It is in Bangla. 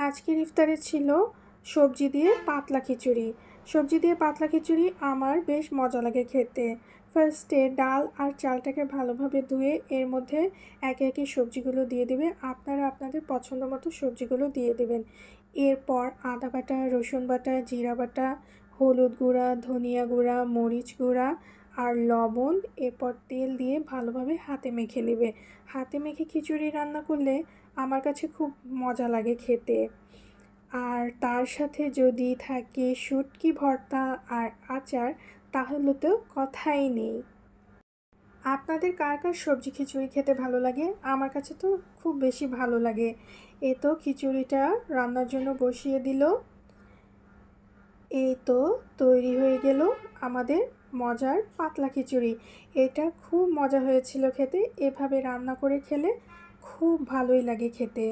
আজকের ইফতারে ছিল সবজি দিয়ে পাতলা খিচুড়ি। সবজি দিয়ে পাতলা খিচুড়ি আমার বেশ মজা লাগে খেতে। ফার্স্টে ডাল আর চালটাকে ভালোভাবে ধুয়ে এর মধ্যে একে একে সবজিগুলো দিয়ে দেবে। আপনারা আপনাদের পছন্দ মতো সবজিগুলো দিয়ে দেবেন। এরপর আদা বাটা, রসুন বাটা, জিরা বাটা, হলুদ গুঁড়া, ধনিয়া গুঁড়া, মরিচ গুঁড়া আর লবণ, এরপর তেল দিয়ে ভালোভাবে হাতে মেখে নেবে। হাতে মেখে খিচুড়ি রান্না করলে আমার কাছে খুব মজা লাগে খেতে। আর তার সাথে যদি থাকে শুটকি ভর্তা আর আচার, তাহলে তো কথাই নেই। আপনাদের কার কার সবজি খিচুড়ি খেতে ভালো লাগে? আমার কাছে তো খুব বেশি ভালো লাগে। এ তো খিচুড়িটা রান্নার জন্য বসিয়ে দিল। এই তো তৈরি হয়ে গেল আমাদের মজার পাতলা খিচুড়ি। এটা খুব মজা হয়েছিল খেতে। এভাবে রান্না করে খেলে খুব ভালোই লাগে খেতে।